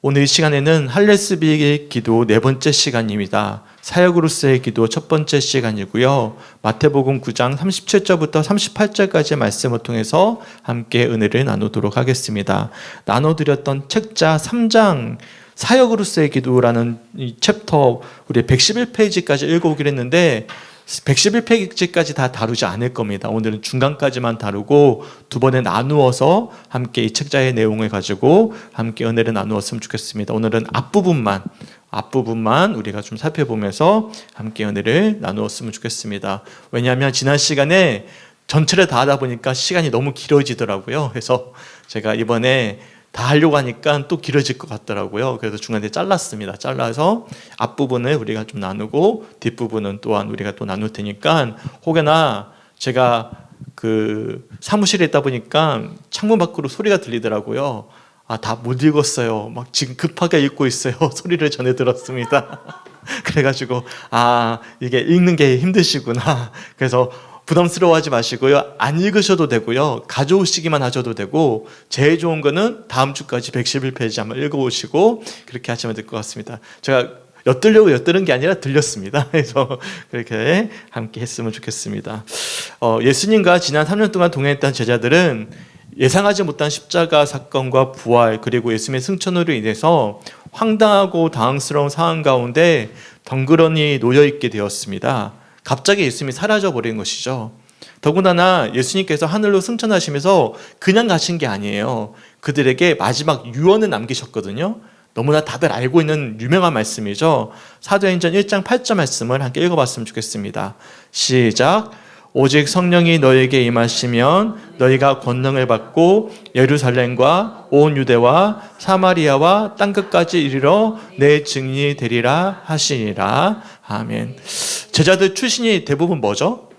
오늘 이 시간에는 할례스비의 기도 네 번째 시간입니다. 사역으로서의 기도 첫 번째 시간이고요. 마태복음 9장 37절부터 38절까지의 말씀을 통해서 함께 은혜를 나누도록 하겠습니다. 나눠드렸던 책자 3장 사역으로서의 기도라는 이 챕터 우리 111페이지까지 읽어오기로 했는데 111페이지까지 다 다루지 않을 겁니다. 오늘은 중간까지만 다루고 두 번에 나누어서 함께 이 책자의 내용을 가지고 함께 은혜를 나누었으면 좋겠습니다. 오늘은 앞부분만 우리가 좀 살펴보면서 함께 은혜를 나누었으면 좋겠습니다. 왜냐하면 지난 시간에 전체를 다 하다 보니까 시간이 너무 길어지더라고요. 그래서 제가 이번에 다 하려고 하니까 또 길어질 것 같더라고요. 그래서 중간에 잘랐습니다. 잘라서 앞부분을 우리가 좀 나누고 뒷부분은 또한 우리가 또 나눌 테니까, 혹여나 제가 그 사무실에 있다 보니까 창문 밖으로 소리가 들리더라고요. 다 못 읽었어요. 막 지금 급하게 읽고 있어요. 소리를 전해 들었습니다. 그래가지고 이게 읽는 게 힘드시구나. 그래서 부담스러워하지 마시고요. 안 읽으셔도 되고요. 가져오시기만 하셔도 되고, 제일 좋은 거는 다음 주까지 111페이지 한번 읽어오시고 그렇게 하시면 될 것 같습니다. 제가 엿들은 게 아니라 들렸습니다. 그래서 그렇게 함께 했으면 좋겠습니다. 예수님과 지난 3년 동안 동행했던 제자들은 예상하지 못한 십자가 사건과 부활, 그리고 예수님의 승천으로 인해서 황당하고 당황스러운 상황 가운데 덩그러니 놓여있게 되었습니다. 갑자기 예수님이 사라져버린 것이죠. 더군다나 예수님께서 하늘로 승천하시면서 그냥 가신 게 아니에요. 그들에게 마지막 유언을 남기셨거든요. 너무나 다들 알고 있는 유명한 말씀이죠. 사도행전 1장 8절 말씀을 함께 읽어봤으면 좋겠습니다. 시작. 오직 성령이 너에게 임하시면 너희가 권능을 받고 예루살렘과 온 유대와 사마리아와 땅끝까지 이르러 내 증인이 되리라 하시니라. 아멘. 제자들 출신이 대부분 뭐죠?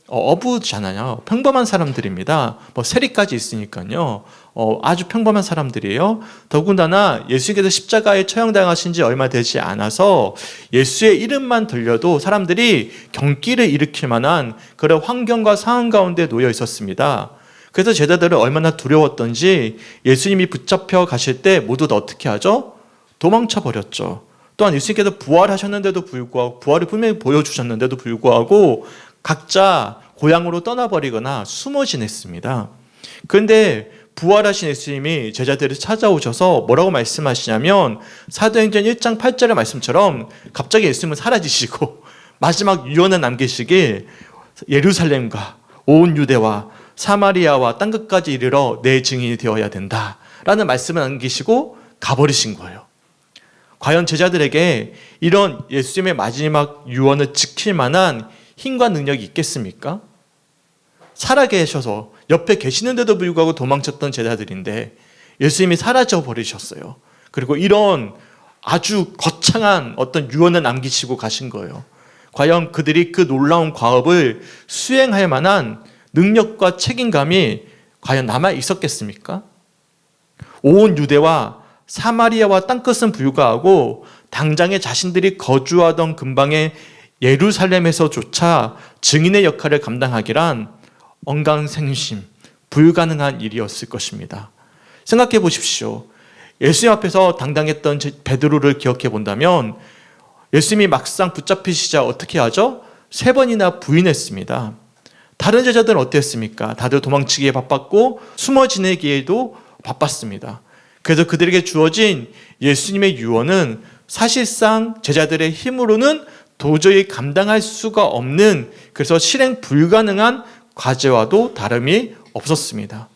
어부잖아요. 평범한 사람들입니다. 세리까지 있으니까요. 아주 평범한 사람들이에요. 더군다나 예수님께서 십자가에 처형당하신 지 얼마 되지 않아서 예수의 이름만 들려도 사람들이 경기를 일으킬 만한 그런 환경과 상황 가운데 놓여 있었습니다. 그래서 제자들은 얼마나 두려웠던지 예수님이 붙잡혀 가실 때 모두 다 어떻게 하죠? 도망쳐 버렸죠. 또한 예수님께서 부활하셨는데도 불구하고, 부활을 분명히 보여주셨는데도 불구하고 각자 고향으로 떠나버리거나 숨어 지냈습니다. 그런데 부활하신 예수님이 제자들을 찾아오셔서 뭐라고 말씀하시냐면, 사도행전 1장 8절의 말씀처럼 갑자기 예수님은 사라지시고 마지막 유언을 남기시길, 예루살렘과 온 유대와 사마리아와 땅끝까지 이르러 내 증인이 되어야 된다라는 말씀을 남기시고 가버리신 거예요. 과연 제자들에게 이런 예수님의 마지막 유언을 지킬 만한 힘과 능력이 있겠습니까? 살아계셔서 옆에 계시는데도 불구하고 도망쳤던 제자들인데 예수님이 사라져 버리셨어요. 그리고 이런 아주 거창한 어떤 유언을 남기시고 가신 거예요. 과연 그들이 그 놀라운 과업을 수행할 만한 능력과 책임감이 과연 남아 있었겠습니까? 온 유대와 사마리아와 땅끝은 불구하고 당장에 자신들이 거주하던 근방의 예루살렘에서조차 증인의 역할을 감당하기란 언강생심, 불가능한 일이었을 것입니다. 생각해 보십시오. 예수님 앞에서 당당했던 베드로를 기억해 본다면 예수님이 막상 붙잡히시자 어떻게 하죠? 3번이나 부인했습니다. 다른 제자들은 어땠습니까? 다들 도망치기에 바빴고 숨어 지내기에도 바빴습니다. 그래서 그들에게 주어진 예수님의 유언은 사실상 제자들의 힘으로는 도저히 감당할 수가 없는, 그래서 실행 불가능한 과제와도 다름이 없었습니다.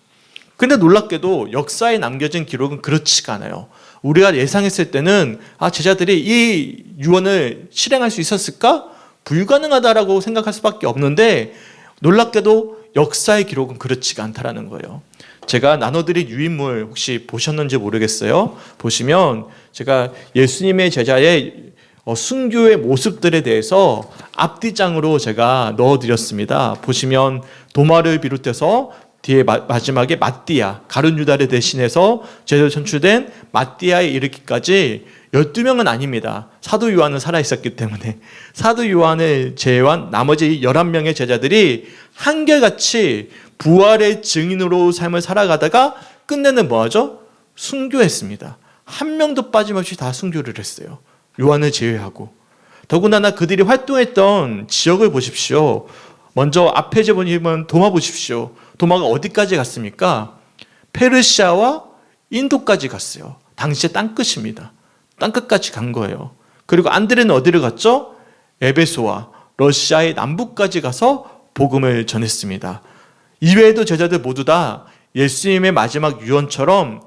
그런데 놀랍게도 역사에 남겨진 기록은 그렇지가 않아요. 우리가 예상했을 때는 제자들이 이 유언을 실행할 수 있었을까? 불가능하다라고 생각할 수밖에 없는데, 놀랍게도 역사의 기록은 그렇지가 않다라는 거예요. 제가 나눠드린 유인물 혹시 보셨는지 모르겠어요. 보시면 제가 예수님의 제자의 순교의 모습들에 대해서 앞뒤장으로 제가 넣어드렸습니다. 보시면 도마를 비롯해서 뒤에 마지막에 마띠아, 가룟 유다를 대신해서 제대로 선출된 마띠아에 이르기까지 12명은 아닙니다. 사도 요한은 살아있었기 때문에 사도 요한을 제외한 나머지 11명의 제자들이 한결같이 부활의 증인으로 삶을 살아가다가 끝내는 뭐하죠? 순교했습니다. 한 명도 빠짐없이 다 순교를 했어요. 요한을 제외하고. 더군다나 그들이 활동했던 지역을 보십시오. 먼저 앞에 보시면 도마 보십시오. 도마가 어디까지 갔습니까? 페르시아와 인도까지 갔어요. 당시에 땅끝입니다. 땅끝까지 간 거예요. 그리고 안드레는 어디를 갔죠? 에베소와 러시아의 남부까지 가서 복음을 전했습니다. 이외에도 제자들 모두 다 예수님의 마지막 유언처럼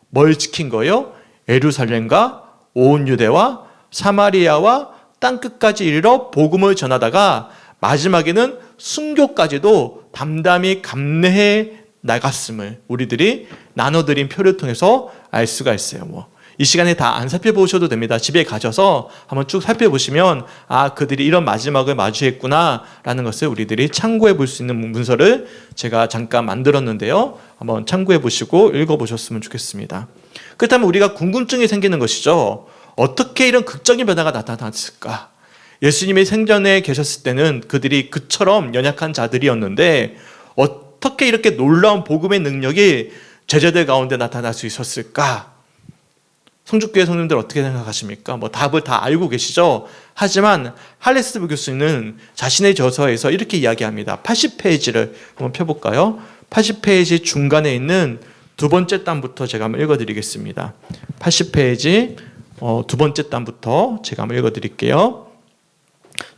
뭘 지킨 거예요? 예루살렘과 온 유대와 사마리아와 땅끝까지 이르러 복음을 전하다가 마지막에는 순교까지도 담담히 감내해 나갔음을 우리들이 나눠드린 표를 통해서 알 수가 있어요. 이 시간에 다 안 살펴보셔도 됩니다. 집에 가셔서 한번 쭉 살펴보시면 그들이 이런 마지막을 마주했구나 라는 것을 우리들이 참고해 볼 수 있는 문서를 제가 잠깐 만들었는데요. 한번 참고해 보시고 읽어보셨으면 좋겠습니다. 그렇다면 우리가 궁금증이 생기는 것이죠. 어떻게 이런 극적인 변화가 나타났을까? 예수님이 생전에 계셨을 때는 그들이 그처럼 연약한 자들이었는데 어떻게 이렇게 놀라운 복음의 능력이 제자들 가운데 나타날 수 있었을까? 성죽교회 성님들 어떻게 생각하십니까? 답을 다 알고 계시죠? 하지만 할레스부 교수는 자신의 저서에서 이렇게 이야기합니다. 80페이지를 한번 펴볼까요? 80페이지 중간에 있는 두 번째 단부터 제가 한번 읽어드리겠습니다. 80페이지 두 번째 단부터 제가 한번 읽어드릴게요.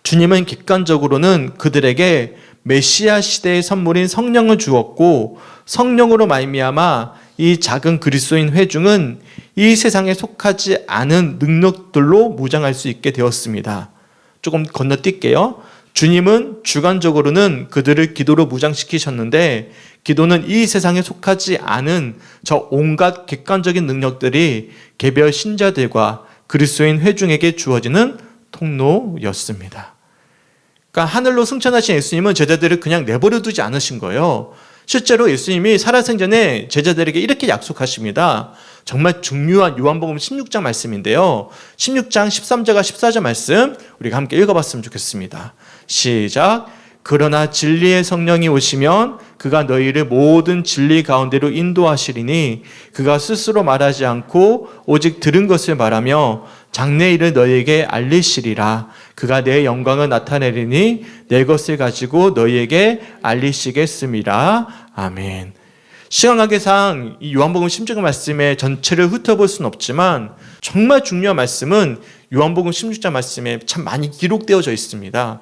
주님은 객관적으로는 그들에게 메시아 시대의 선물인 성령을 주었고 성령으로 말미암아 이 작은 그리스도인 회중은 이 세상에 속하지 않은 능력들로 무장할 수 있게 되었습니다. 조금 건너뛸게요. 주님은 주관적으로는 그들을 기도로 무장시키셨는데 기도는 이 세상에 속하지 않은 저 온갖 객관적인 능력들이 개별 신자들과 그리스도인 회중에게 주어지는 통로였습니다. 그러니까 하늘로 승천하신 예수님은 제자들을 그냥 내버려 두지 않으신 거예요. 실제로 예수님이 살아생전에 제자들에게 이렇게 약속하십니다. 정말 중요한 요한복음 16장 말씀인데요. 16장 13절과 14절 말씀 우리가 함께 읽어봤으면 좋겠습니다. 시작. 그러나 진리의 성령이 오시면 그가 너희를 모든 진리 가운데로 인도하시리니 그가 스스로 말하지 않고 오직 들은 것을 말하며 장래 일을 너희에게 알리시리라. 그가 내 영광을 나타내리니 내 것을 가지고 너희에게 알리시겠음이라. 아멘. 시간 관계상 이 요한복음 16장 말씀의 전체를 훑어볼 수는 없지만 정말 중요한 말씀은 요한복음 16장 말씀에 참 많이 기록되어져 있습니다.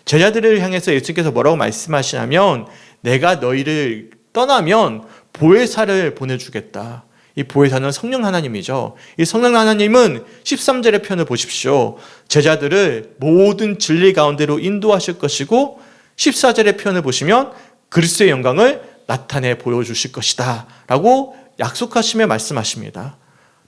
제자들을 향해서 예수님께서 뭐라고 말씀하시냐면 내가 너희를 떠나면 보혜사를 보내주겠다. 이 보혜사는 성령 하나님이죠. 이 성령 하나님은 13절의 편을 보십시오. 제자들을 모든 진리 가운데로 인도하실 것이고 14절의 편을 보시면 그리스도의 영광을 나타내 보여주실 것이다 라고 약속하시며 말씀하십니다.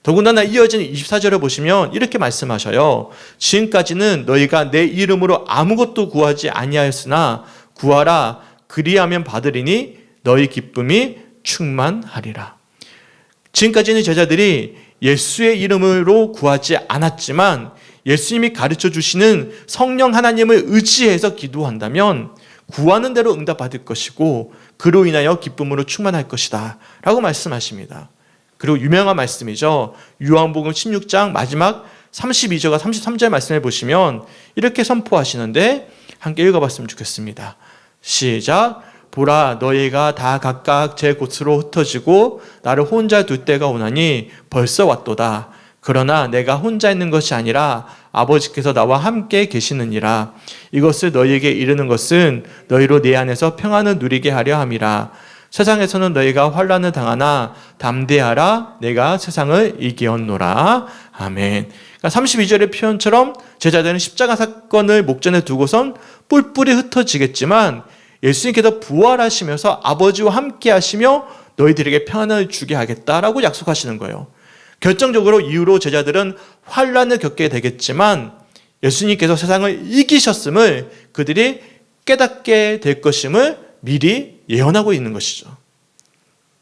더군다나 이어지는 24절을 보시면 이렇게 말씀하셔요. 지금까지는 너희가 내 이름으로 아무것도 구하지 아니하였으나 구하라 그리하면 받으리니 너희 기쁨이 충만하리라. 지금까지는 제자들이 예수의 이름으로 구하지 않았지만 예수님이 가르쳐 주시는 성령 하나님을 의지해서 기도한다면 구하는 대로 응답받을 것이고 그로 인하여 기쁨으로 충만할 것이다 라고 말씀하십니다. 그리고 유명한 말씀이죠. 요한복음 16장 마지막 32절과 33절 말씀을 보시면 이렇게 선포하시는데 함께 읽어봤으면 좋겠습니다. 시작. 보라 너희가 다 각각 제 곳으로 흩어지고 나를 혼자 둘 때가 오나니 벌써 왔도다. 그러나 내가 혼자 있는 것이 아니라 아버지께서 나와 함께 계시느니라. 이것을 너희에게 이르는 것은 너희로 내 안에서 평안을 누리게 하려 함이라. 세상에서는 너희가 환난을 당하나 담대하라. 내가 세상을 이기었노라. 아멘. 그러니까 32절의 표현처럼 제자들은 십자가 사건을 목전에 두고선 뿔뿔이 흩어지겠지만 예수님께서 부활하시면서 아버지와 함께 하시며 너희들에게 평안을 주게 하겠다라고 약속하시는 거예요. 결정적으로 이후로 제자들은 환난을 겪게 되겠지만 예수님께서 세상을 이기셨음을 그들이 깨닫게 될 것임을 미리 예언하고 있는 것이죠.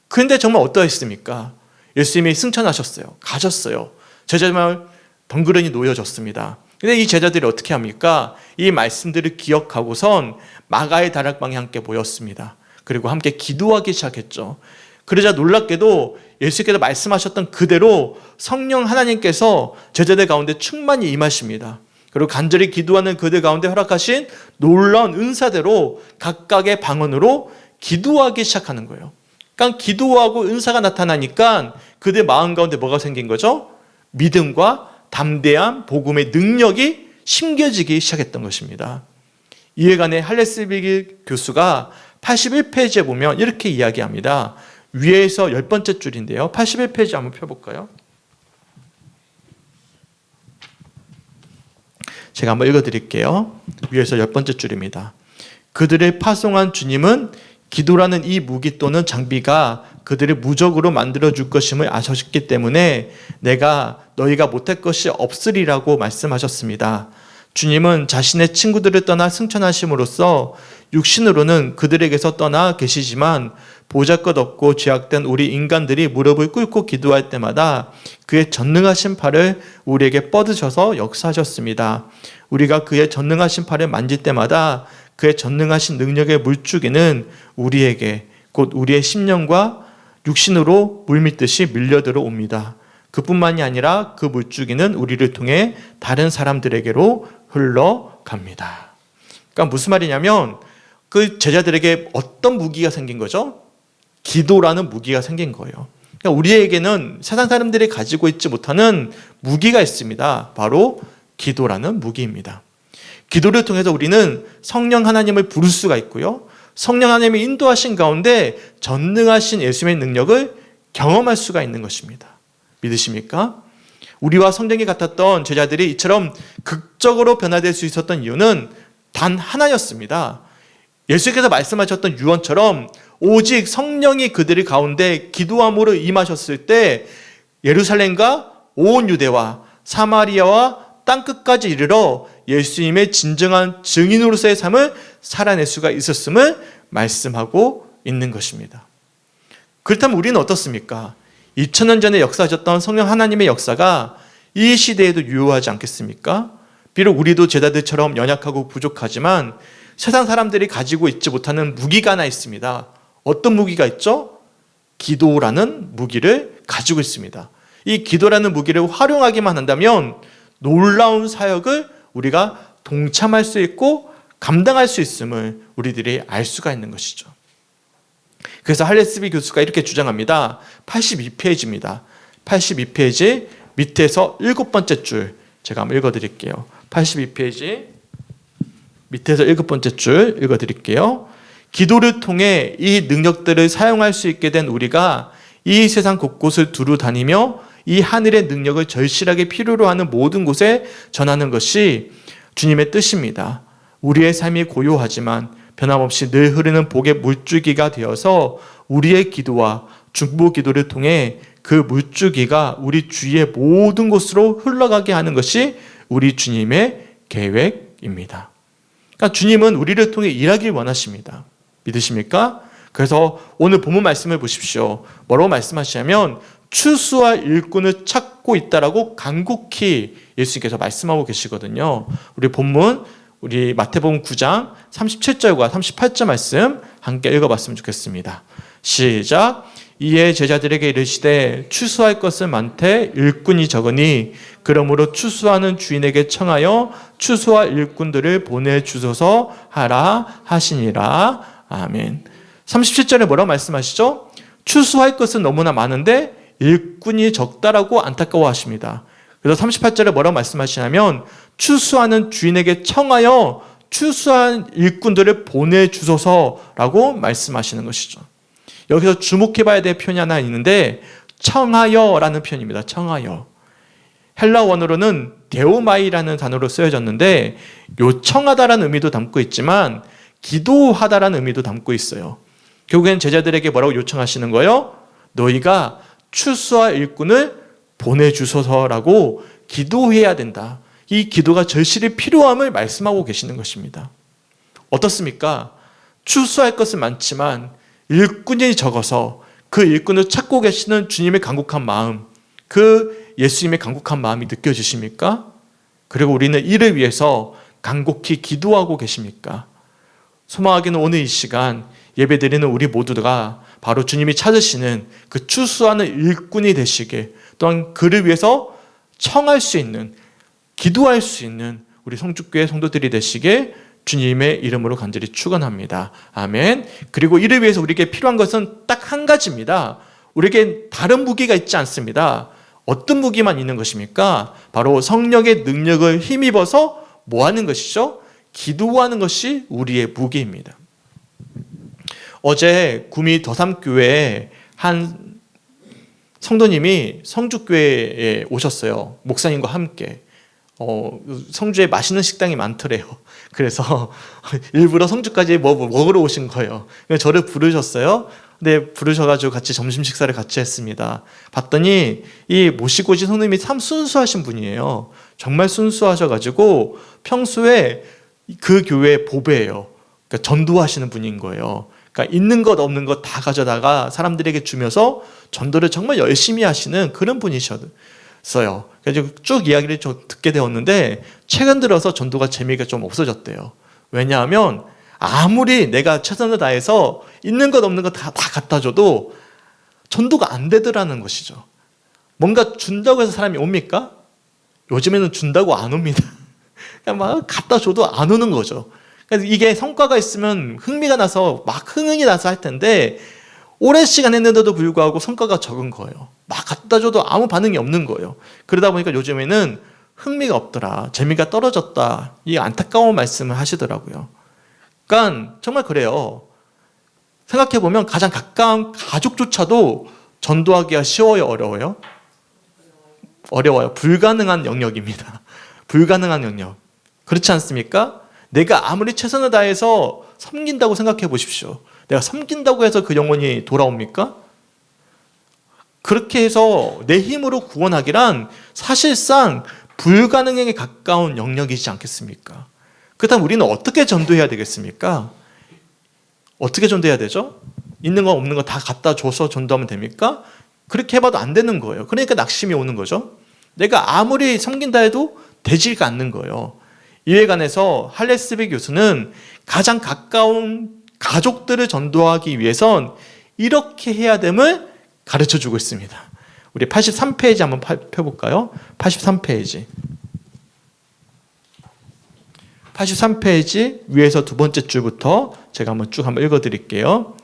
그런데 정말 어떠했습니까? 예수님이 승천하셨어요. 가셨어요. 제자들 덩그러니 놓여졌습니다. 근데 이 제자들이 어떻게 합니까? 이 말씀들을 기억하고선 마가의 다락방에 함께 모였습니다. 그리고 함께 기도하기 시작했죠. 그러자 놀랍게도 예수께서 말씀하셨던 그대로 성령 하나님께서 제자들 가운데 충만히 임하십니다. 그리고 간절히 기도하는 그들 가운데 허락하신 놀라운 은사대로 각각의 방언으로 기도하기 시작하는 거예요. 그러니까 기도하고 은사가 나타나니까 그들 마음 가운데 뭐가 생긴 거죠? 믿음과 담대한 복음의 능력이 심겨지기 시작했던 것입니다. 이에 관해 할레스비 교수가 81페이지에 보면 이렇게 이야기합니다. 위에서 10번째 줄인데요. 81페이지 한번 펴볼까요? 제가 한번 읽어드릴게요. 위에서 10번째 줄입니다. 그들을 파송한 주님은 기도라는 이 무기 또는 장비가 그들을 무적으로 만들어줄 것임을 아셨기 때문에 내가 너희가 못할 것이 없으리라고 말씀하셨습니다. 주님은 자신의 친구들을 떠나 승천하심으로써 육신으로는 그들에게서 떠나 계시지만 보잘것없고 죄악된 우리 인간들이 무릎을 꿇고 기도할 때마다 그의 전능하신 팔을 우리에게 뻗으셔서 역사하셨습니다. 우리가 그의 전능하신 팔을 만질 때마다 그의 전능하신 능력의 물주기는 우리에게 곧 우리의 심령과 육신으로 물밀듯이 밀려들어 옵니다. 그뿐만이 아니라 그 물주기는 우리를 통해 다른 사람들에게로 흘러갑니다. 그러니까 무슨 말이냐면 그 제자들에게 어떤 무기가 생긴 거죠? 기도라는 무기가 생긴 거예요. 그러니까 우리에게는 세상 사람들이 가지고 있지 못하는 무기가 있습니다. 바로 기도라는 무기입니다. 기도를 통해서 우리는 성령 하나님을 부를 수가 있고요. 성령 하나님이 인도하신 가운데 전능하신 예수님의 능력을 경험할 수가 있는 것입니다. 믿으십니까? 우리와 성령이 같았던 제자들이 이처럼 극적으로 변화될 수 있었던 이유는 단 하나였습니다. 예수께서 말씀하셨던 유언처럼 오직 성령이 그들 가운데 기도함으로 임하셨을 때 예루살렘과 온 유대와 사마리아와 땅끝까지 이르러 예수님의 진정한 증인으로서의 삶을 살아낼 수가 있었음을 말씀하고 있는 것입니다. 그렇다면 우리는 어떻습니까? 2000년 전에 역사하셨던 성령 하나님의 역사가 이 시대에도 유효하지 않겠습니까? 비록 우리도 제자들처럼 연약하고 부족하지만 세상 사람들이 가지고 있지 못하는 무기가 하나 있습니다. 어떤 무기가 있죠? 기도라는 무기를 가지고 있습니다. 이 기도라는 무기를 활용하기만 한다면 놀라운 사역을 우리가 동참할 수 있고 감당할 수 있음을 우리들이 알 수가 있는 것이죠. 그래서 할레스비 교수가 이렇게 주장합니다. 82페이지입니다. 82페이지 밑에서 7번째 줄 제가 한번 읽어드릴게요. 82페이지 밑에서 7번째 줄 읽어드릴게요. 기도를 통해 이 능력들을 사용할 수 있게 된 우리가 이 세상 곳곳을 두루 다니며 이 하늘의 능력을 절실하게 필요로 하는 모든 곳에 전하는 것이 주님의 뜻입니다. 우리의 삶이 고요하지만 변함없이 늘 흐르는 복의 물주기가 되어서 우리의 기도와 중보 기도를 통해 그 물주기가 우리 주위의 모든 곳으로 흘러가게 하는 것이 우리 주님의 계획입니다. 그러니까 주님은 우리를 통해 일하길 원하십니다. 믿으십니까? 그래서 오늘 본문 말씀을 보십시오. 뭐라고 말씀하시냐면 추수할 일꾼을 찾고 있다라고 간곡히 예수님께서 말씀하고 계시거든요. 우리 본문 우리 마태복음 9장 37절과 38절 말씀 함께 읽어봤으면 좋겠습니다. 시작. 이에 제자들에게 이르시되 추수할 것은 많되 일꾼이 적으니 그러므로 추수하는 주인에게 청하여 추수할 일꾼들을 보내주소서 하라 하시니라. 아멘. 37절에 뭐라고 말씀하시죠? 추수할 것은 너무나 많은데 일꾼이 적다라고 안타까워하십니다. 그래서 38절에 뭐라고 말씀하시냐면 추수하는 주인에게 청하여 추수한 일꾼들을 보내주소서라고 말씀하시는 것이죠. 여기서 주목해봐야 될 표현이 하나 있는데 청하여라는 표현입니다. 청하여. 헬라 원어로는 데오마이라는 단어로 쓰여졌는데 요청하다라는 의미도 담고 있지만 기도하다라는 의미도 담고 있어요. 결국엔 제자들에게 뭐라고 요청하시는 거예요? 너희가 추수할 일꾼을 보내주소서라고 기도해야 된다. 이 기도가 절실히 필요함을 말씀하고 계시는 것입니다. 어떻습니까? 추수할 것은 많지만 일꾼이 적어서 그 일꾼을 찾고 계시는 주님의 간곡한 마음, 그 예수님의 간곡한 마음이 느껴지십니까? 그리고 우리는 이를 위해서 간곡히 기도하고 계십니까? 소망하기는 오늘 이 시간 예배드리는 우리 모두가 바로 주님이 찾으시는 그 추수하는 일꾼이 되시게, 또한 그를 위해서 청할 수 있는, 기도할 수 있는 우리 성주교회 성도들이 되시게 주님의 이름으로 간절히 축원합니다. 아멘. 그리고 이를 위해서 우리에게 필요한 것은 딱 한 가지입니다. 우리에게 다른 무기가 있지 않습니다. 어떤 무기만 있는 것입니까? 바로 성령의 능력을 힘입어서 뭐 하는 것이죠? 기도하는 것이 우리의 무기입니다. 어제 구미 더삼교회에 한 성도님이 성주교회에 오셨어요. 목사님과 함께. 성주에 맛있는 식당이 많더래요. 그래서 일부러 성주까지 먹으러 오신 거예요. 저를 부르셨어요. 근데 부르셔가지고 같이 점심 식사를 같이 했습니다. 봤더니 이 모시고 오신 성도님이 참 순수하신 분이에요. 정말 순수하셔가지고 평소에 그 교회의 보배예요. 그러니까 전도하시는 분인 거예요. 그러니까 있는 것 없는 것 다 가져다가 사람들에게 주면서 전도를 정말 열심히 하시는 그런 분이셨어요. 그래서 쭉 이야기를 좀 듣게 되었는데 최근 들어서 전도가 재미가 좀 없어졌대요. 왜냐하면 아무리 내가 최선을 다해서 있는 것 없는 것 다 갖다 줘도 전도가 안 되더라는 것이죠. 뭔가 준다고 해서 사람이 옵니까? 요즘에는 준다고 안 옵니다. 그냥 막 갖다 줘도 안 오는 거죠. 그래서 이게 성과가 있으면 흥미가 나서 막 흥흥이 나서 할 텐데 오랜 시간 했는데도 불구하고 성과가 적은 거예요. 막 갖다 줘도 아무 반응이 없는 거예요. 그러다 보니까 요즘에는 흥미가 없더라, 재미가 떨어졌다, 이 안타까운 말씀을 하시더라고요. 그러니까 정말 그래요. 생각해보면 가장 가까운 가족조차도 전도하기가 쉬워요, 어려워요? 어려워요. 불가능한 영역입니다. 불가능한 영역. 그렇지 않습니까? 내가 아무리 최선을 다해서 섬긴다고 생각해 보십시오. 내가 섬긴다고 해서 그 영혼이 돌아옵니까? 그렇게 해서 내 힘으로 구원하기란 사실상 불가능에 가까운 영역이지 않겠습니까? 그렇다면 우리는 어떻게 전도해야 되겠습니까? 어떻게 전도해야 되죠? 있는 거 없는 거 다 갖다 줘서 전도하면 됩니까? 그렇게 해봐도 안 되는 거예요. 그러니까 낙심이 오는 거죠. 내가 아무리 섬긴다 해도 되지가 않는 거예요. 이에 관해서 할레스비 교수는 가장 가까운 가족들을 전도하기 위해선 이렇게 해야 됨을 가르쳐주고 있습니다. 우리 83페이지 한번 펴볼까요? 83페이지. 83페이지 위에서 두 번째 줄부터 제가 한번 쭉 한번 읽어드릴게요.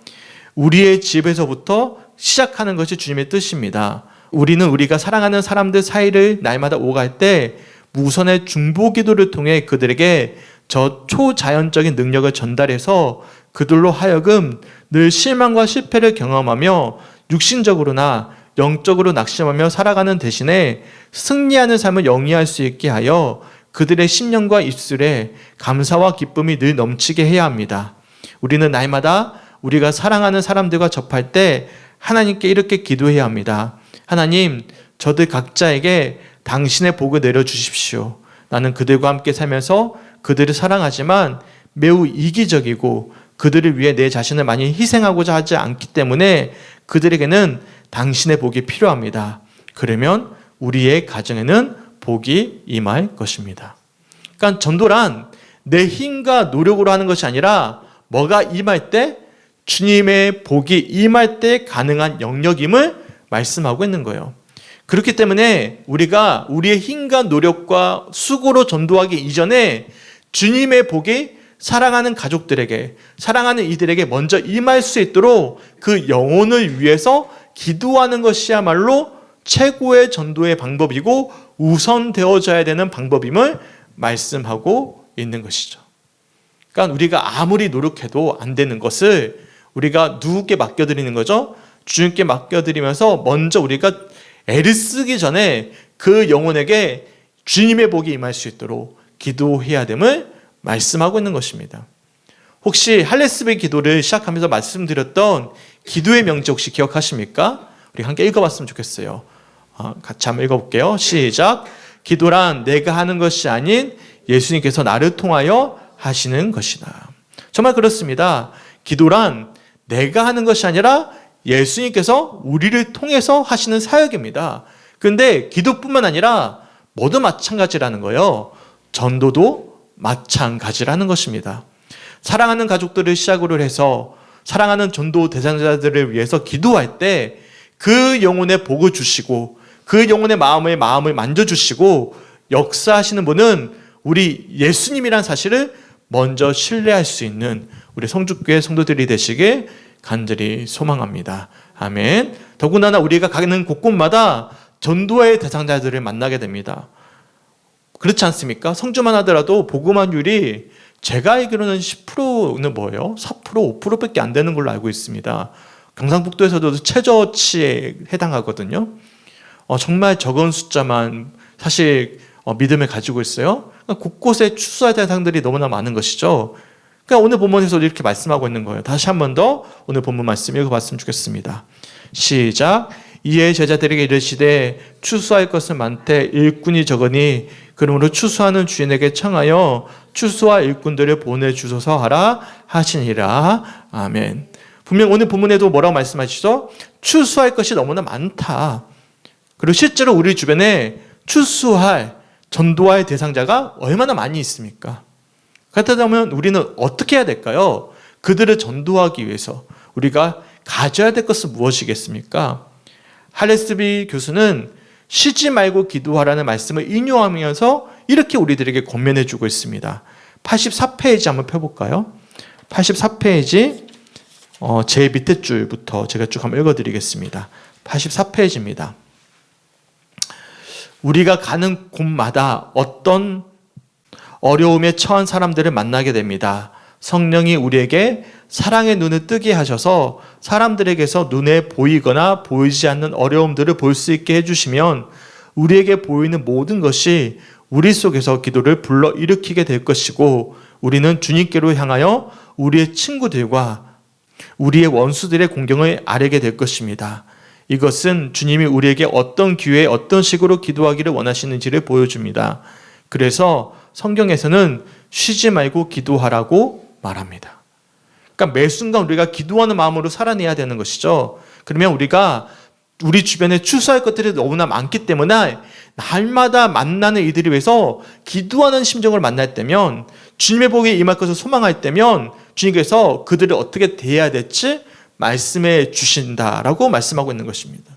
우리의 집에서부터 시작하는 것이 주님의 뜻입니다. 우리는 우리가 사랑하는 사람들 사이를 날마다 오갈 때 무선의 중보기도를 통해 그들에게 저 초자연적인 능력을 전달해서 그들로 하여금 늘 실망과 실패를 경험하며 육신적으로나 영적으로 낙심하며 살아가는 대신에 승리하는 삶을 영위할 수 있게 하여 그들의 심령과 입술에 감사와 기쁨이 늘 넘치게 해야 합니다. 우리는 날마다 우리가 사랑하는 사람들과 접할 때 하나님께 이렇게 기도해야 합니다. 하나님, 저들 각자에게 당신의 복을 내려주십시오. 나는 그들과 함께 살면서 그들을 사랑하지만 매우 이기적이고 그들을 위해 내 자신을 많이 희생하고자 하지 않기 때문에 그들에게는 당신의 복이 필요합니다. 그러면 우리의 가정에는 복이 임할 것입니다. 그러니까 전도란 내 힘과 노력으로 하는 것이 아니라 뭐가 임할 때? 주님의 복이 임할 때 가능한 영역임을 말씀하고 있는 거예요. 그렇기 때문에 우리가 우리의 힘과 노력과 수고로 전도하기 이전에 주님의 복이 사랑하는 가족들에게, 사랑하는 이들에게 먼저 임할 수 있도록 그 영혼을 위해서 기도하는 것이야말로 최고의 전도의 방법이고 우선되어져야 되는 방법임을 말씀하고 있는 것이죠. 그러니까 우리가 아무리 노력해도 안 되는 것을 우리가 누구께 맡겨드리는 거죠? 주님께 맡겨드리면서 먼저 우리가 애를 쓰기 전에 그 영혼에게 주님의 복이 임할 수 있도록 기도해야 됨을 말씀하고 있는 것입니다. 혹시 할레스비 기도를 시작하면서 말씀드렸던 기도의 명제 혹시 기억하십니까? 우리 함께 읽어봤으면 좋겠어요. 같이 한번 읽어볼게요. 시작. 기도란 내가 하는 것이 아닌 예수님께서 나를 통하여 하시는 것이다. 정말 그렇습니다. 기도란 내가 하는 것이 아니라 예수님께서 우리를 통해서 하시는 사역입니다. 그런데 기도뿐만 아니라 모두 마찬가지라는 거예요. 전도도 마찬가지라는 것입니다. 사랑하는 가족들을 시작으로 해서 사랑하는 전도 대상자들을 위해서 기도할 때 그 영혼의 복을 주시고 그 영혼의 마음을 만져주시고 역사하시는 분은 우리 예수님이란 사실을 먼저 신뢰할 수 있는 우리 성주교회 성도들이 되시길 간절히 소망합니다. 아멘. 더군다나 우리가 가는 곳곳마다 전도의 대상자들을 만나게 됩니다. 그렇지 않습니까? 성주만 하더라도 복음화율이 제가 알기로는 10%는 뭐예요? 4%, 5%밖에 안 되는 걸로 알고 있습니다. 경상북도에서도 최저치에 해당하거든요. 정말 적은 숫자만 사실 믿음을 가지고 있어요. 그러니까 곳곳에 추수할 대상들이 너무나 많은 것이죠. 그러니까 오늘 본문에서 이렇게 말씀하고 있는 거예요. 다시 한 번 더 오늘 본문 말씀 읽어봤으면 좋겠습니다. 시작. 이에 제자들에게 이르시되 추수할 것은 많되 일꾼이 적으니 그러므로 추수하는 주인에게 청하여 추수와 일꾼들을 보내주소서 하라 하시니라. 아멘. 분명 오늘 본문에도 뭐라고 말씀하시죠? 추수할 것이 너무나 많다. 그리고 실제로 우리 주변에 추수할, 전도할 대상자가 얼마나 많이 있습니까? 그렇다면 우리는 어떻게 해야 될까요? 그들을 전도하기 위해서 우리가 가져야 될 것은 무엇이겠습니까? 할레스비 교수는 쉬지 말고 기도하라는 말씀을 인용하면서 이렇게 우리들에게 권면해 주고 있습니다. 84페이지 한번 펴볼까요? 84페이지 제일 밑에 줄부터 제가 쭉 한번 읽어드리겠습니다. 84페이지입니다. 우리가 가는 곳마다 어떤 어려움에 처한 사람들을 만나게 됩니다. 성령이 우리에게 사랑의 눈을 뜨게 하셔서 사람들에게서 눈에 보이거나 보이지 않는 어려움들을 볼 수 있게 해주시면 우리에게 보이는 모든 것이 우리 속에서 기도를 불러일으키게 될 것이고 우리는 주님께로 향하여 우리의 친구들과 우리의 원수들의 공경을 아뢰게 될 것입니다. 이것은 주님이 우리에게 어떤 기회에 어떤 식으로 기도하기를 원하시는지를 보여줍니다. 그래서 성경에서는 쉬지 말고 기도하라고 말합니다. 그러니까 매 순간 우리가 기도하는 마음으로 살아내야 되는 것이죠. 그러면 우리가 우리 주변에 추수할 것들이 너무나 많기 때문에 날마다 만나는 이들을 위해서 기도하는 심정을 만날 때면 주님의 복에 임할 것을 소망할 때면 주님께서 그들을 어떻게 대해야 될지 말씀해 주신다라고 말씀하고 있는 것입니다.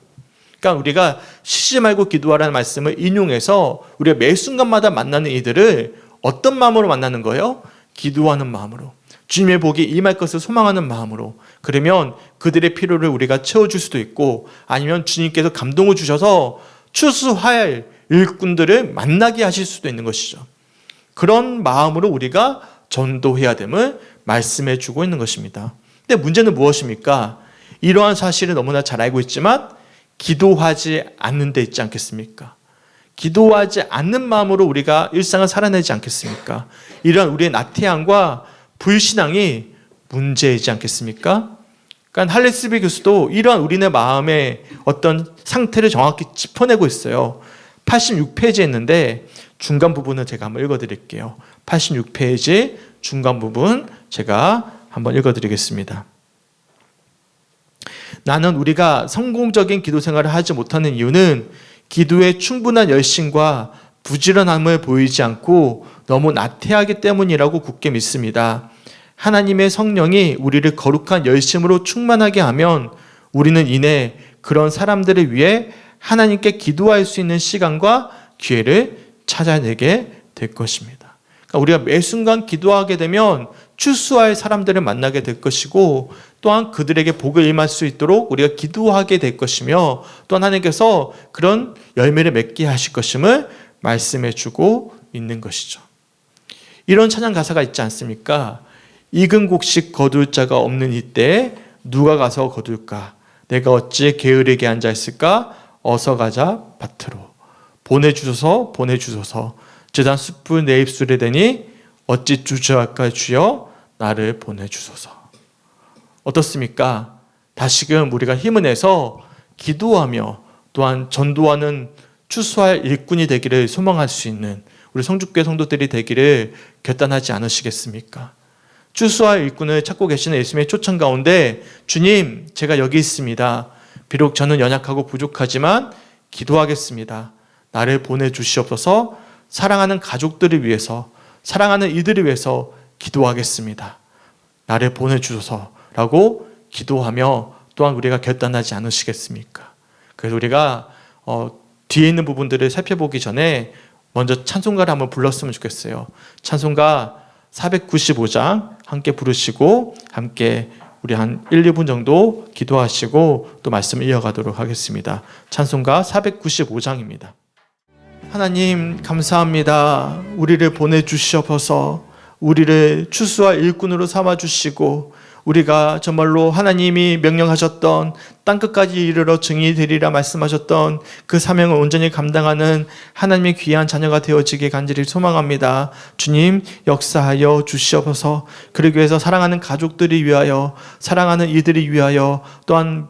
그러니까 우리가 쉬지 말고 기도하라는 말씀을 인용해서 우리가 매 순간마다 만나는 이들을 어떤 마음으로 만나는 거예요? 기도하는 마음으로. 주님의 복이 임할 것을 소망하는 마음으로. 그러면 그들의 필요를 우리가 채워줄 수도 있고 아니면 주님께서 감동을 주셔서 추수할 일꾼들을 만나게 하실 수도 있는 것이죠. 그런 마음으로 우리가 전도해야 됨을 말씀해 주고 있는 것입니다. 근데 문제는 무엇입니까? 이러한 사실을 너무나 잘 알고 있지만 기도하지 않는 데 있지 않겠습니까? 기도하지 않는 마음으로 우리가 일상을 살아내지 않겠습니까? 이러한 우리의 나태함과 불신앙이 문제이지 않겠습니까? 그러니까 할레스비 교수도 이러한 우리네 마음의 어떤 상태를 정확히 짚어내고 있어요. 86페이지에 있는데 중간 부분을 제가 한번 읽어드릴게요. 86페이지 중간 부분 제가 한번 읽어드리겠습니다. 나는 우리가 성공적인 기도 생활을 하지 못하는 이유는 기도에 충분한 열심과 부지런함을 보이지 않고 너무 나태하기 때문이라고 굳게 믿습니다. 하나님의 성령이 우리를 거룩한 열심으로 충만하게 하면 우리는 이내 그런 사람들을 위해 하나님께 기도할 수 있는 시간과 기회를 찾아내게 될 것입니다. 그러니까 우리가 매 순간 기도하게 되면 추수할 사람들을 만나게 될 것이고 또한 그들에게 복을 임할 수 있도록 우리가 기도하게 될 것이며 또한 하나님께서 그런 열매를 맺게 하실 것임을 말씀해 주고 있는 것이죠. 이런 찬양 가사가 있지 않습니까? 익은 곡식 거둘 자가 없는 이때에 누가 가서 거둘까? 내가 어찌 게으르게 앉아있을까? 어서 가자 밭으로. 보내주소서 보내주소서. 제단 숯불 내 입술에 대니 어찌 주저할까 주여 나를 보내주소서. 어떻습니까? 다시금 우리가 힘을 내서 기도하며 또한 전도하는 추수할 일꾼이 되기를 소망할 수 있는 우리 성주교회 성도들이 되기를 결단하지 않으시겠습니까? 추수할 일꾼을 찾고 계시는 예수님의 초청 가운데 주님 제가 여기 있습니다. 비록 저는 연약하고 부족하지만 기도하겠습니다. 나를 보내주시옵소서. 사랑하는 가족들을 위해서 사랑하는 이들을 위해서 기도하겠습니다. 나를 보내주소서 라고 기도하며 또한 우리가 결단하지 않으시겠습니까? 그래서 우리가 뒤에 있는 부분들을 살펴보기 전에 먼저 찬송가를 한번 불렀으면 좋겠어요. 찬송가 495장 함께 부르시고 함께 우리 한 1, 2분 정도 기도하시고 또 말씀을 이어가도록 하겠습니다. 찬송가 495장입니다. 하나님 감사합니다. 우리를 보내주시옵소서. 우리를 추수와 일꾼으로 삼아주시고 우리가 정말로 하나님이 명령하셨던 땅끝까지 이르러 증인이 되리라 말씀하셨던 그 사명을 온전히 감당하는 하나님의 귀한 자녀가 되어지길 간절히 소망합니다. 주님 역사하여 주시옵소서. 그러기 위해서 사랑하는 가족들이 위하여, 사랑하는 이들이 위하여, 또한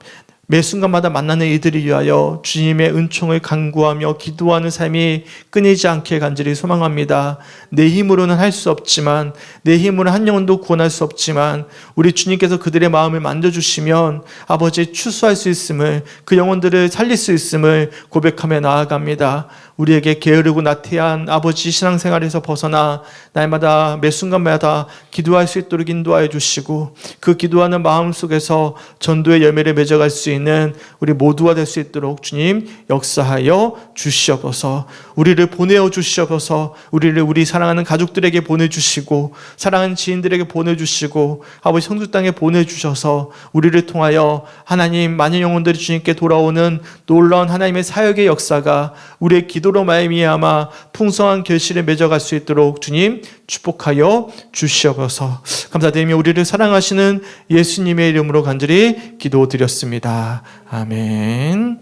매 순간마다 만나는 이들이 위하여 주님의 은총을 간구하며 기도하는 삶이 끊이지 않게 간절히 소망합니다. 내 힘으로는 할 수 없지만, 내 힘으로 한 영혼도 구원할 수 없지만 우리 주님께서 그들의 마음을 만져주시면 아버지 추수할 수 있음을, 그 영혼들을 살릴 수 있음을 고백하며 나아갑니다. 우리에게 게으르고 나태한 아버지 신앙생활에서 벗어나 날마다 매 순간마다 기도할 수 있도록 인도하여 주시고 그 기도하는 마음 속에서 전도의 열매를 맺어갈 수 있는 우리 모두가 될 수 있도록 주님 역사하여 주시옵소서. 우리를 보내어 주시옵소서. 우리를 우리 사랑하는 가족들에게 보내주시고 사랑하는 지인들에게 보내주시고 아버지 성주 땅에 보내주셔서 우리를 통하여 하나님 많은 영혼들이 주님께 돌아오는 놀라운 하나님의 사역의 역사가 우리의 기도로 말미암아 풍성한 결실을 맺어갈 수 있도록 주님 축복하여 주시옵소서. 감사드리며 우리를 사랑하시는 예수님의 이름으로 간절히 기도드렸습니다. 아멘.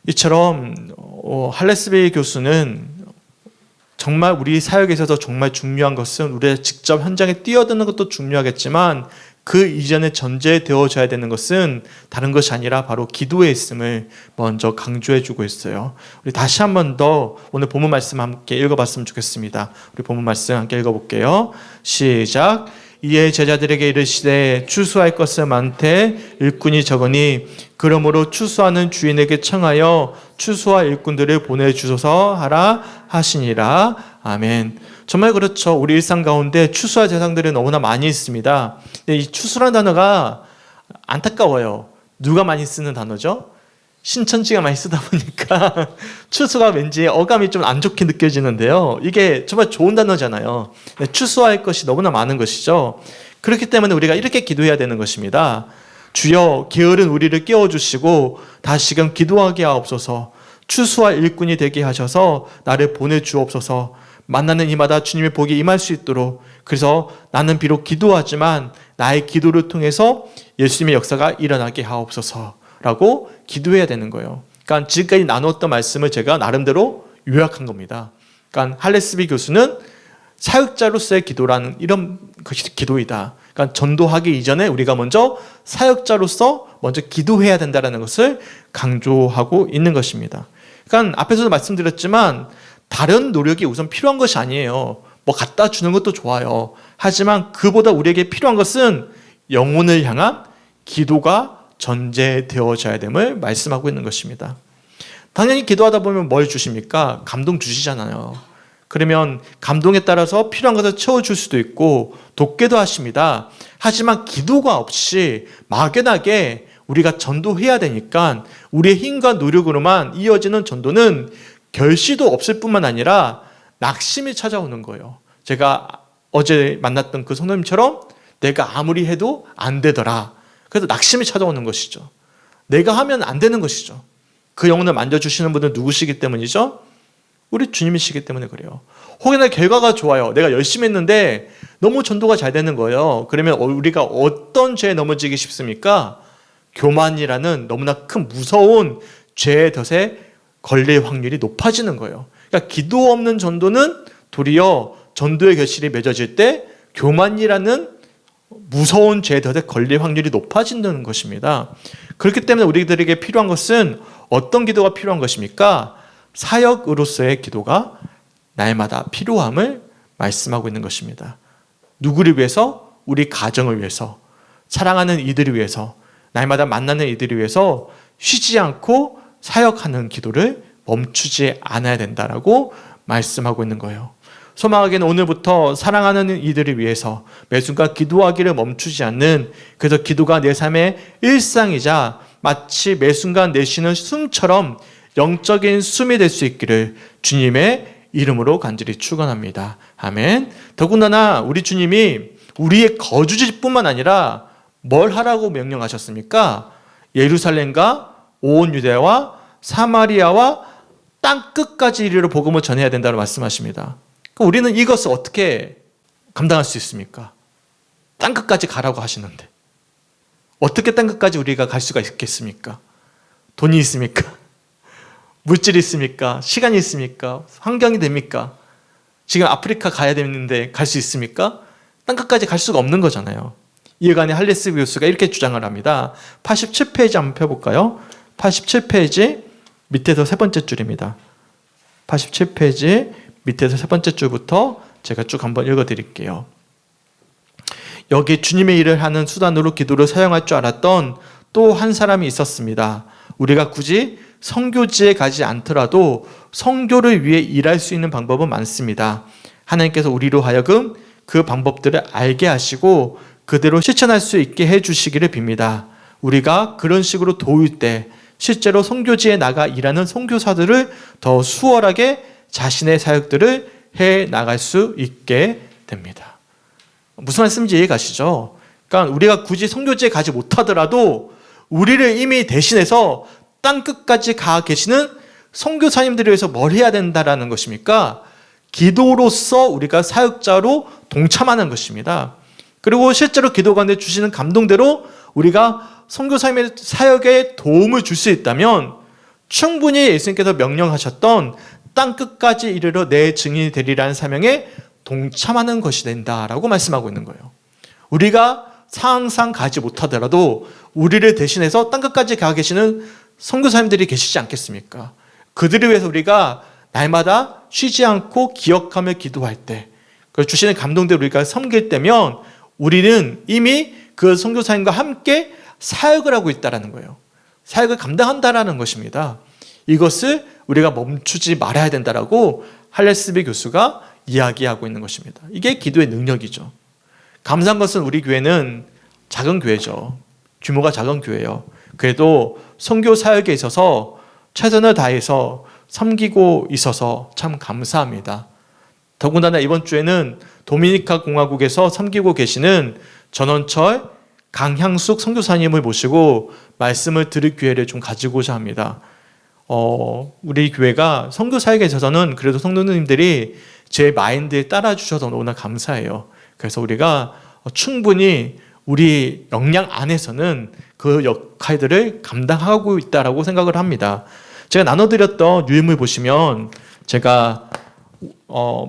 이처럼 할레스베이 교수는 정말 우리 사역에 있어서 정말 중요한 것은 우리가 직접 현장에 뛰어드는 것도 중요하겠지만 그 이전에 전제되어져야 되는 것은 다른 것이 아니라 바로 기도에 있음을 먼저 강조해주고 있어요. 우리 다시 한 번 더 오늘 본문 말씀 함께 읽어봤으면 좋겠습니다. 우리 본문 말씀 함께 읽어볼게요. 시작. 이에 제자들에게 이르시되 추수할 것은 많되 일꾼이 적으니 그러므로 추수하는 주인에게 청하여 추수할 일꾼들을 보내주소서 하라 하시니라. 아멘. 정말 그렇죠. 우리 일상 가운데 추수할 대상들이 너무나 많이 있습니다. 근데 이 추수라는 단어가 안타까워요. 누가 많이 쓰는 단어죠? 신천지가 많이 쓰다 보니까 추수가 왠지 어감이 좀 안 좋게 느껴지는데요. 이게 정말 좋은 단어잖아요. 추수할 것이 너무나 많은 것이죠. 그렇기 때문에 우리가 이렇게 기도해야 되는 것입니다. 주여 게으른 우리를 깨워주시고 다시금 기도하게 하옵소서. 추수할 일꾼이 되게 하셔서 나를 보내주옵소서. 만나는 이마다 주님의 복이 임할 수 있도록, 그래서 나는 비록 기도하지만 나의 기도를 통해서 예수님의 역사가 일어나게 하옵소서라고 기도해야 되는 거예요. 그러니까 지금까지 나눴던 말씀을 제가 나름대로 요약한 겁니다. 그러니까 할레스비 교수는 사역자로서의 기도라는 이런 것이 기도이다. 그러니까 전도하기 이전에 우리가 먼저 사역자로서 먼저 기도해야 된다는 것을 강조하고 있는 것입니다. 그러니까 앞에서도 말씀드렸지만 다른 노력이 우선 필요한 것이 아니에요. 뭐 갖다 주는 것도 좋아요. 하지만 그보다 우리에게 필요한 것은 영혼을 향한 기도가 전제되어져야 됨을 말씀하고 있는 것입니다. 당연히 기도하다 보면 뭘 주십니까? 감동 주시잖아요. 그러면 감동에 따라서 필요한 것을 채워줄 수도 있고 돕게도 하십니다. 하지만 기도가 없이 막연하게 우리가 전도해야 되니까 우리의 힘과 노력으로만 이어지는 전도는 결실도 없을 뿐만 아니라 낙심이 찾아오는 거예요. 제가 어제 만났던 그 성도님처럼 내가 아무리 해도 안 되더라. 그래서 낙심이 찾아오는 것이죠. 내가 하면 안 되는 것이죠. 그 영혼을 만져주시는 분은 누구시기 때문이죠? 우리 주님이시기 때문에 그래요. 혹여나 결과가 좋아요. 내가 열심히 했는데 너무 전도가 잘 되는 거예요. 그러면 우리가 어떤 죄에 넘어지기 쉽습니까? 교만이라는 너무나 큰 무서운 죄의 덫에 걸릴 확률이 높아지는 거예요. 그러니까 기도 없는 전도는 도리어 전도의 결실이 맺어질 때 교만이라는 무서운 죄의 덫에 걸릴 확률이 높아진다는 것입니다. 그렇기 때문에 우리들에게 필요한 것은 어떤 기도가 필요한 것입니까? 사역으로서의 기도가 날마다 필요함을 말씀하고 있는 것입니다. 누구를 위해서? 우리 가정을 위해서, 사랑하는 이들을 위해서, 날마다 만나는 이들을 위해서 쉬지 않고 사역하는 기도를 멈추지 않아야 된다라고 말씀하고 있는 거예요. 소망하기는 오늘부터 사랑하는 이들을 위해서 매 순간 기도하기를 멈추지 않는, 그래서 기도가 내 삶의 일상이자 마치 매 순간 내쉬는 숨처럼 영적인 숨이 될 수 있기를 주님의 이름으로 간절히 축원합니다. 아멘. 더군다나 우리 주님이 우리의 거주지뿐만 아니라 뭘 하라고 명령하셨습니까? 예루살렘과 온 유대와 사마리아와 땅 끝까지 이르러 복음을 전해야 된다고 말씀하십니다. 우리는 이것을 어떻게 감당할 수 있습니까? 땅 끝까지 가라고 하시는데 어떻게 땅 끝까지 우리가 갈 수가 있겠습니까? 돈이 있습니까? 물질이 있습니까? 시간이 있습니까? 환경이 됩니까? 지금 아프리카 가야 되는데 갈 수 있습니까? 땅 끝까지 갈 수가 없는 거잖아요. 이어간의 할레스 교수가 이렇게 주장을 합니다. 87페이지 한번 펴볼까요? 87페이지 밑에서 세 번째 줄입니다. 87페이지 밑에서 세 번째 줄부터 제가 쭉 한번 읽어드릴게요. 여기 주님의 일을 하는 수단으로 기도를 사용할 줄 알았던 또 한 사람이 있었습니다. 우리가 굳이 선교지에 가지 않더라도 선교를 위해 일할 수 있는 방법은 많습니다. 하나님께서 우리로 하여금 그 방법들을 알게 하시고 그대로 실천할 수 있게 해주시기를 빕니다. 우리가 그런 식으로 도울 때 실제로 선교지에 나가 일하는 선교사들을 더 수월하게 자신의 사역들을 해 나갈 수 있게 됩니다. 무슨 말씀인지 이해가시죠? 그러니까 우리가 굳이 선교지에 가지 못하더라도 우리를 이미 대신해서 땅 끝까지 가 계시는 선교사님들을 위해서 뭘 해야 된다라는 것입니까? 기도로서 우리가 사역자로 동참하는 것입니다. 그리고 실제로 기도 가운데 주시는 감동대로 우리가 선교사님의 사역에 도움을 줄 수 있다면 충분히 예수님께서 명령하셨던 땅 끝까지 이르러 내 증인이 되리라는 사명에 동참하는 것이 된다라고 말씀하고 있는 거예요. 우리가 항상 가지 못하더라도 우리를 대신해서 땅 끝까지 가 계시는 선교사님들이 계시지 않겠습니까? 그들을 위해서 우리가 날마다 쉬지 않고 기억하며 기도할 때, 그 주시는 감동대로 우리가 섬길 때면 우리는 이미 그 선교사님과 함께 사역을 하고 있다는 거예요. 사역을 감당한다라는 것입니다. 이것을 우리가 멈추지 말아야 된다라고 할레스비 교수가 이야기하고 있는 것입니다. 이게 기도의 능력이죠. 감사한 것은 우리 교회는 작은 교회죠. 규모가 작은 교회예요. 그래도 선교 사역에 있어서 최선을 다해서 섬기고 있어서 참 감사합니다. 더군다나 이번 주에는 도미니카 공화국에서 섬기고 계시는 전원철 강향숙 선교사님을 모시고 말씀을 들을 기회를 좀 가지고자 합니다. 우리 교회가 선교 사역에 있어서는 그래도 성도님들이 제 마인드에 따라 주셔서 너무나 감사해요. 그래서 우리가 충분히 우리 역량 안에서는 그 역할들을 감당하고 있다라고 생각을 합니다. 제가 나눠드렸던 유인물 보시면 제가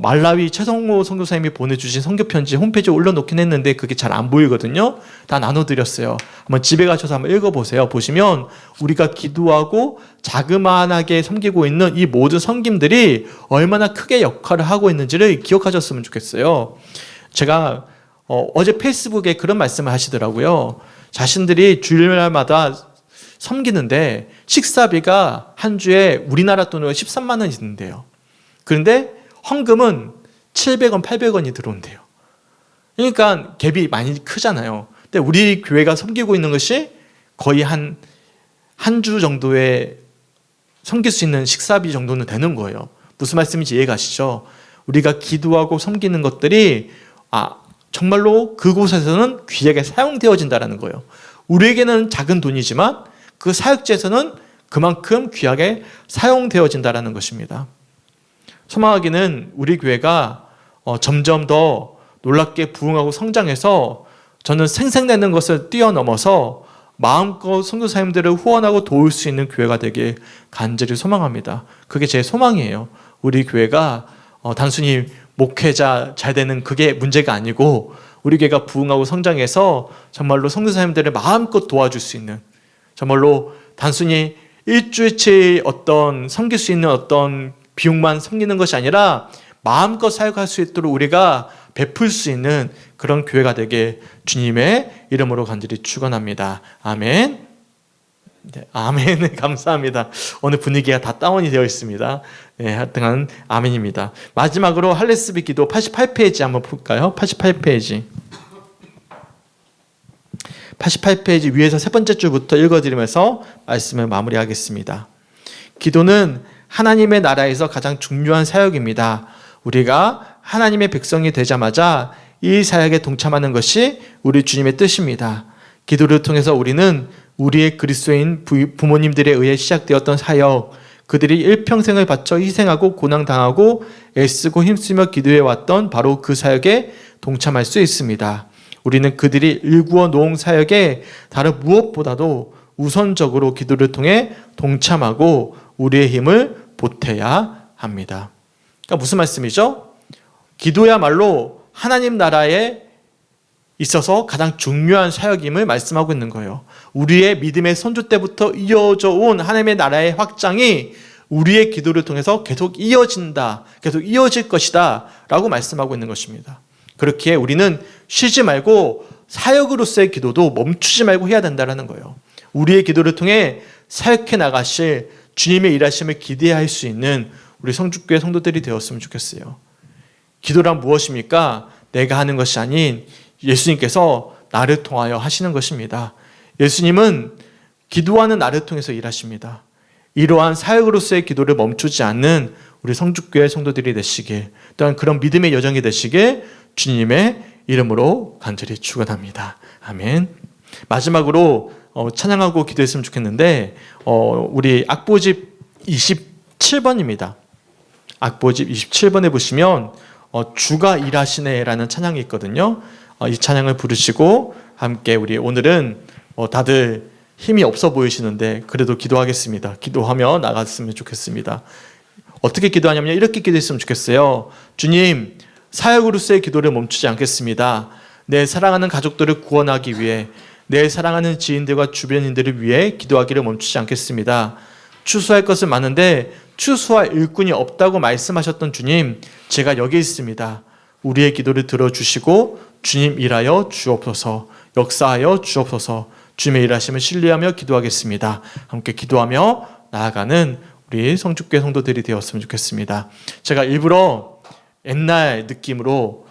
말라위 최성호 선교사님이 보내주신 선교편지 홈페이지에 올려놓긴 했는데 그게 잘 안 보이거든요. 다 나눠드렸어요. 한번 집에 가셔서 한번 읽어보세요. 보시면 우리가 기도하고 자그마하게 섬기고 있는 이 모든 섬김들이 얼마나 크게 역할을 하고 있는지를 기억하셨으면 좋겠어요. 제가 어제 페이스북에 그런 말씀을 하시더라고요. 자신들이 주일날마다 섬기는데 식사비가 한 주에 우리나라 돈으로 13만 원이 드는데요. 그런데 헌금은 700원, 800원이 들어온대요. 그러니까 갭이 많이 크잖아요. 근데 우리 교회가 섬기고 있는 것이 거의 한 주 정도에 섬길 수 있는 식사비 정도는 되는 거예요. 무슨 말씀인지 이해가시죠? 우리가 기도하고 섬기는 것들이 정말로 그곳에서는 귀하게 사용되어진다는 거예요. 우리에게는 작은 돈이지만 그 사역지에서는 그만큼 귀하게 사용되어진다는 것입니다. 소망하기는 우리 교회가 점점 더 놀랍게 부흥하고 성장해서 저는 생생내는 것을 뛰어넘어서 마음껏 선교사님들을 후원하고 도울 수 있는 교회가 되길 간절히 소망합니다. 그게 제 소망이에요. 우리 교회가 단순히 목회자 잘 되는 그게 문제가 아니고 우리 교회가 부흥하고 성장해서 정말로 선교사님들을 마음껏 도와줄 수 있는, 정말로 단순히 일주일치 섬길 수 있는 비용만 섬기는 것이 아니라 마음껏 사역할 수 있도록 우리가 베풀 수 있는 그런 교회가 되게 주님의 이름으로 간절히 축원합니다. 아멘. 네, 아멘. 감사합니다. 오늘 분위기가 다 다운이 되어 있습니다. 네, 하여튼 아멘입니다. 마지막으로 할례스비 기도 88페이지 한번 볼까요? 88페이지. 88페이지 위에서 세 번째 줄부터 읽어드리면서 말씀을 마무리하겠습니다. 기도는 하나님의 나라에서 가장 중요한 사역입니다. 우리가 하나님의 백성이 되자마자 이 사역에 동참하는 것이 우리 주님의 뜻입니다. 기도를 통해서 우리는 우리의 그리스도인 부모님들에 의해 시작되었던 사역, 그들이 일평생을 바쳐 희생하고 고난당하고 애쓰고 힘쓰며 기도해왔던 바로 그 사역에 동참할 수 있습니다. 우리는 그들이 일구어 놓은 사역에 다른 무엇보다도 우선적으로 기도를 통해 동참하고 우리의 힘을 보태야 합니다. 그러니까 무슨 말씀이죠? 기도야말로 하나님 나라에 있어서 가장 중요한 사역임을 말씀하고 있는 거예요. 우리의 믿음의 선조 때부터 이어져 온 하나님의 나라의 확장이 우리의 기도를 통해서 계속 이어진다, 계속 이어질 것이다 라고 말씀하고 있는 것입니다. 그렇기에 우리는 쉬지 말고 사역으로서의 기도도 멈추지 말고 해야 된다는 거예요. 우리의 기도를 통해 사역해 나가실 주님의 일하심을 기대할 수 있는 우리 성주교회 성도들이 되었으면 좋겠어요. 기도란 무엇입니까? 내가 하는 것이 아닌 예수님께서 나를 통하여 하시는 것입니다. 예수님은 기도하는 나를 통해서 일하십니다. 이러한 사역으로서의 기도를 멈추지 않는 우리 성주교회 성도들이 되시길, 또한 그런 믿음의 여정이 되시길 주님의 이름으로 간절히 축원합니다. 아멘. 마지막으로 찬양하고 기도했으면 좋겠는데 우리 악보집 27번입니다. 악보집 27번에 보시면 주가 일하시네라는 찬양이 있거든요. 이 찬양을 부르시고 함께 우리 오늘은 다들 힘이 없어 보이시는데 그래도 기도하겠습니다. 기도하며 나갔으면 좋겠습니다. 어떻게 기도하냐면 이렇게 기도했으면 좋겠어요. 주님, 사역으로서의 기도를 멈추지 않겠습니다. 내 사랑하는 가족들을 구원하기 위해, 내 사랑하는 지인들과 주변인들을 위해 기도하기를 멈추지 않겠습니다. 추수할 것은 많은데 추수할 일꾼이 없다고 말씀하셨던 주님, 제가 여기 있습니다. 우리의 기도를 들어주시고 주님 일하여 주옵소서, 역사하여 주옵소서, 주님의 일하심을 신뢰하며 기도하겠습니다. 함께 기도하며 나아가는 우리 성주교회 성도들이 되었으면 좋겠습니다. 제가 일부러 옛날 느낌으로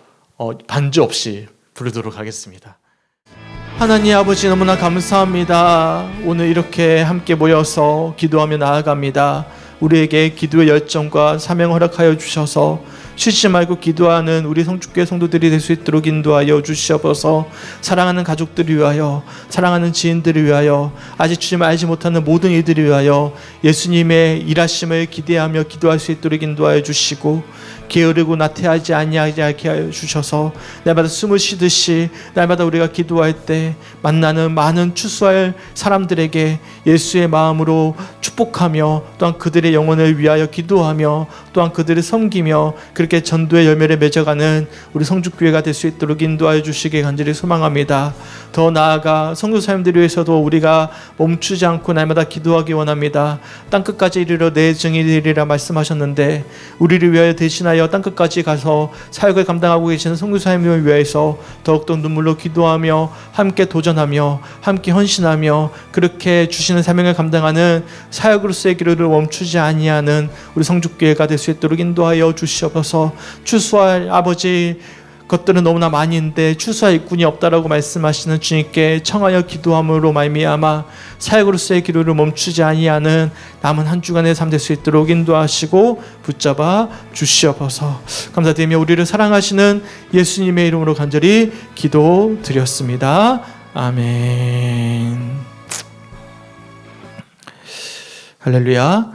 반주 없이 부르도록 하겠습니다. 하나님 아버지, 너무나 감사합니다. 오늘 이렇게 함께 모여서 기도하며 나아갑니다. 우리에게 기도의 열정과 사명 허락하여 주셔서 쉬지 말고 기도하는 우리 성주교회 성도들이 될 수 있도록 인도하여 주시옵소서. 사랑하는 가족들을 위하여, 사랑하는 지인들을 위하여, 아직 주님을 알지 못하는 모든 이들을 위하여 예수님의 일하심을 기대하며 기도할 수 있도록 인도하여 주시고, 게으르고 나태하지 아니하게 하여 주셔서 날마다 숨을 쉬듯이 날마다 우리가 기도할 때 만나는 많은 추수할 사람들에게 예수의 마음으로 축복하며, 또한 그들의 영혼을 위하여 기도하며, 또한 그들을 섬기며 그렇게 전도의 열매를 맺어가는 우리 성주교회가 될 수 있도록 인도하여 주시기 간절히 소망합니다. 더 나아가 선교사님들을 위해서도 우리가 멈추지 않고 날마다 기도하기 원합니다. 땅끝까지 이르러 내 증인이 되리라 말씀하셨는데, 우리를 위하여 대신하여 땅끝까지 가서 사역을 감당하고 계시는 선교사님을 위해서 더욱더 눈물로 기도하며 함께 도전하며 함께 헌신하며 그렇게 주시는 사명을 감당하는 사역으로서의 길을 멈추지 아니하는 우리 성주교회가 될 수 있도록 인도하여 주시옵소서. 추수할 아버지, 것들은 너무나 많이 있는데 추수할 일꾼이 없다라고 말씀하시는 주님께 청하여 기도함으로 말미암아 사역으로서의 기도를 멈추지 아니하는 남은 한 주간의 삶 될 수 있도록 인도하시고 붙잡아 주시옵소서. 감사드리며 우리를 사랑하시는 예수님의 이름으로 간절히 기도드렸습니다. 아멘. 할렐루야.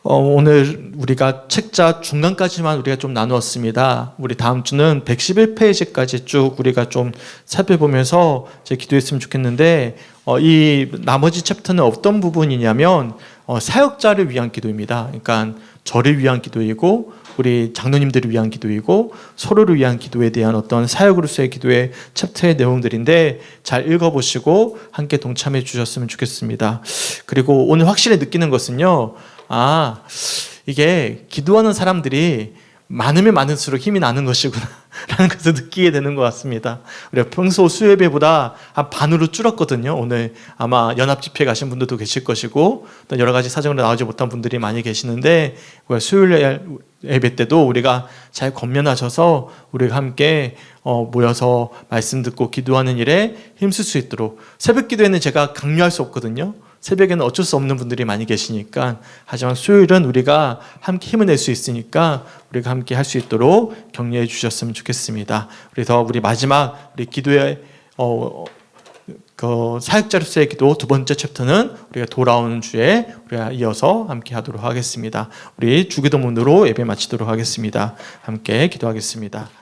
오늘 우리가 책자 중간까지만 우리가 좀 나누었습니다. 우리 다음 주는 111페이지까지 쭉 우리가 좀 살펴보면서 이제 기도했으면 좋겠는데, 이 나머지 챕터는 어떤 부분이냐면 사역자를 위한 기도입니다. 그러니까 저를 위한 기도이고 우리 장로님들을 위한 기도이고 서로를 위한 기도에 대한 어떤 사역으로서의 기도의 챕터의 내용들인데 잘 읽어보시고 함께 동참해 주셨으면 좋겠습니다. 그리고 오늘 확실히 느끼는 것은요, 이게 기도하는 사람들이 많으면 많을수록 힘이 나는 것이구나 라는 것을 느끼게 되는 것 같습니다. 우리가 평소 수요예배보다 한 반으로 줄었거든요. 오늘 아마 연합집회 가신 분들도 계실 것이고 또 여러 가지 사정으로 나오지 못한 분들이 많이 계시는데 수요일 예배 때도 우리가 잘 권면하셔서 우리가 함께 모여서 말씀 듣고 기도하는 일에 힘쓸 수 있도록, 새벽 기도에는 제가 강요할 수 없거든요. 새벽에는 어쩔 수 없는 분들이 많이 계시니까. 하지만 수요일은 우리가 함께 힘을 낼 수 있으니까 우리가 함께 할 수 있도록 격려해 주셨으면 좋겠습니다. 그래서 우리 마지막 우리 기도의 그 사역자로서의 기도 두 번째 챕터는 우리가 돌아오는 주에 우리가 이어서 함께 하도록 하겠습니다. 우리 주기도문으로 예배 마치도록 하겠습니다. 함께 기도하겠습니다.